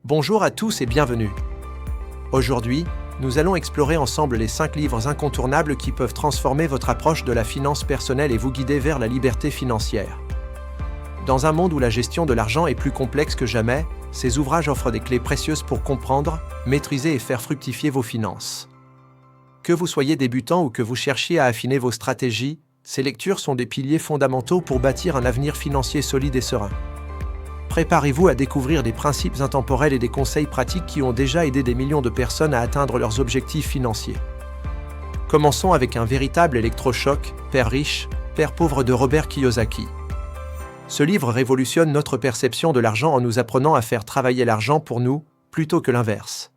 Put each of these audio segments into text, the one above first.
Bonjour à tous et bienvenue. Aujourd'hui, nous allons explorer ensemble les 5 livres incontournables qui peuvent transformer votre approche de la finance personnelle et vous guider vers la liberté financière. Dans un monde où la gestion de l'argent est plus complexe que jamais, ces ouvrages offrent des clés précieuses pour comprendre, maîtriser et faire fructifier vos finances. Que vous soyez débutant ou que vous cherchiez à affiner vos stratégies, ces lectures sont des piliers fondamentaux pour bâtir un avenir financier solide et serein. Préparez-vous à découvrir des principes intemporels et des conseils pratiques qui ont déjà aidé des millions de personnes à atteindre leurs objectifs financiers. Commençons avec un véritable électrochoc, Père riche, Père pauvre de Robert Kiyosaki. Ce livre révolutionne notre perception de l'argent en nous apprenant à faire travailler l'argent pour nous, plutôt que l'inverse.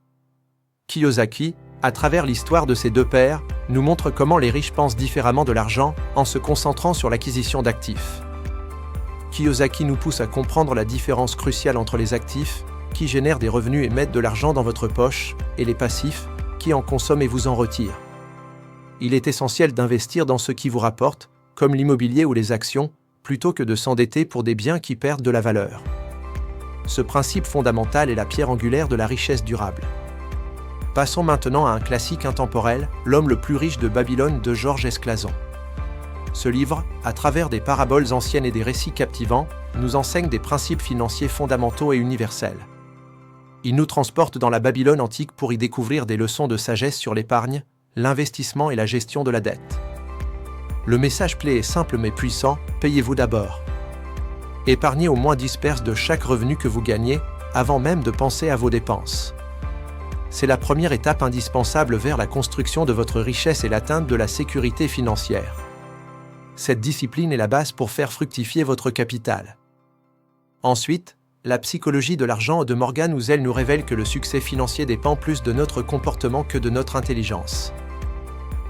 Kiyosaki, à travers l'histoire de ces deux pères, nous montre comment les riches pensent différemment de l'argent en se concentrant sur l'acquisition d'actifs. Kiyosaki nous pousse à comprendre la différence cruciale entre les actifs, qui génèrent des revenus et mettent de l'argent dans votre poche, et les passifs, qui en consomment et vous en retirent. Il est essentiel d'investir dans ce qui vous rapporte, comme l'immobilier ou les actions, plutôt que de s'endetter pour des biens qui perdent de la valeur. Ce principe fondamental est la pierre angulaire de la richesse durable. Passons maintenant à un classique intemporel, L'homme le plus riche de Babylone de Georges Esclazon. Ce livre, à travers des paraboles anciennes et des récits captivants, nous enseigne des principes financiers fondamentaux et universels. Il nous transporte dans la Babylone antique pour y découvrir des leçons de sagesse sur l'épargne, l'investissement et la gestion de la dette. Le message clé est simple mais puissant, payez-vous d'abord. Épargnez au moins 10% de chaque revenu que vous gagnez, avant même de penser à vos dépenses. C'est la première étape indispensable vers la construction de votre richesse et l'atteinte de la sécurité financière. Cette discipline est la base pour faire fructifier votre capital. Ensuite, la psychologie de l'argent de Morgan Housel nous révèle que le succès financier dépend plus de notre comportement que de notre intelligence.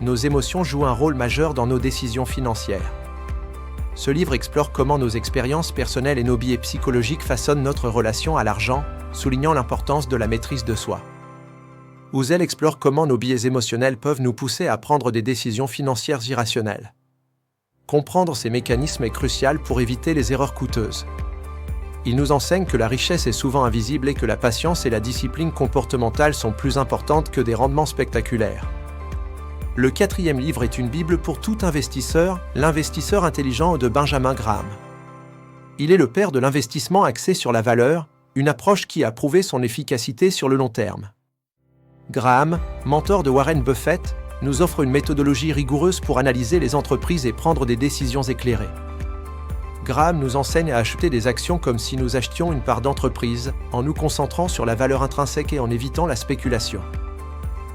Nos émotions jouent un rôle majeur dans nos décisions financières. Ce livre explore comment nos expériences personnelles et nos biais psychologiques façonnent notre relation à l'argent, soulignant l'importance de la maîtrise de soi. Housel explore comment nos biais émotionnels peuvent nous pousser à prendre des décisions financières irrationnelles. Comprendre ces mécanismes est crucial pour éviter les erreurs coûteuses. Il nous enseigne que la richesse est souvent invisible et que la patience et la discipline comportementale sont plus importantes que des rendements spectaculaires. Le 4e livre est une bible pour tout investisseur, L'investisseur intelligent de Benjamin Graham. Il est le père de l'investissement axé sur la valeur, une approche qui a prouvé son efficacité sur le long terme. Graham, mentor de Warren Buffett, nous offre une méthodologie rigoureuse pour analyser les entreprises et prendre des décisions éclairées. Graham nous enseigne à acheter des actions comme si nous achetions une part d'entreprise, en nous concentrant sur la valeur intrinsèque et en évitant la spéculation.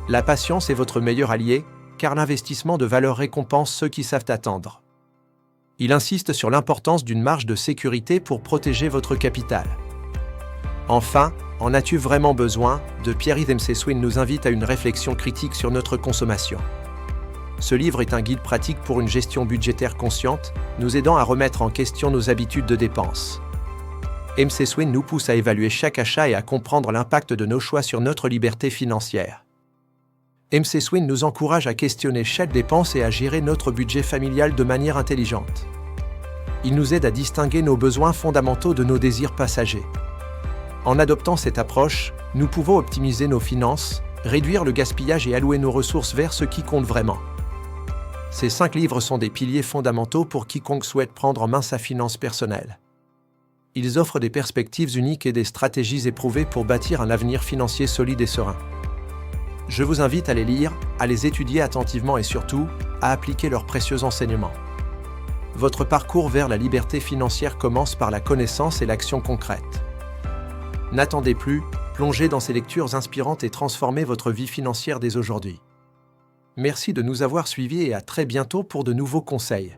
La patience est votre meilleur allié, car l'investissement de valeur récompense ceux qui savent attendre. Il insiste sur l'importance d'une marge de sécurité pour protéger votre capital. Enfin, En as-tu vraiment besoin de Pierre McSween nous invite à une réflexion critique sur notre consommation. Ce livre est un guide pratique pour une gestion budgétaire consciente, nous aidant à remettre en question nos habitudes de dépenses. McSween nous pousse à évaluer chaque achat et à comprendre l'impact de nos choix sur notre liberté financière. McSween nous encourage à questionner chaque dépense et à gérer notre budget familial de manière intelligente. Il nous aide à distinguer nos besoins fondamentaux de nos désirs passagers. En adoptant cette approche, nous pouvons optimiser nos finances, réduire le gaspillage et allouer nos ressources vers ce qui compte vraiment. Ces 5 livres sont des piliers fondamentaux pour quiconque souhaite prendre en main sa finance personnelle. Ils offrent des perspectives uniques et des stratégies éprouvées pour bâtir un avenir financier solide et serein. Je vous invite à les lire, à les étudier attentivement et surtout, à appliquer leurs précieux enseignements. Votre parcours vers la liberté financière commence par la connaissance et l'action concrète. N'attendez plus, plongez dans ces lectures inspirantes et transformez votre vie financière dès aujourd'hui. Merci de nous avoir suivis et à très bientôt pour de nouveaux conseils.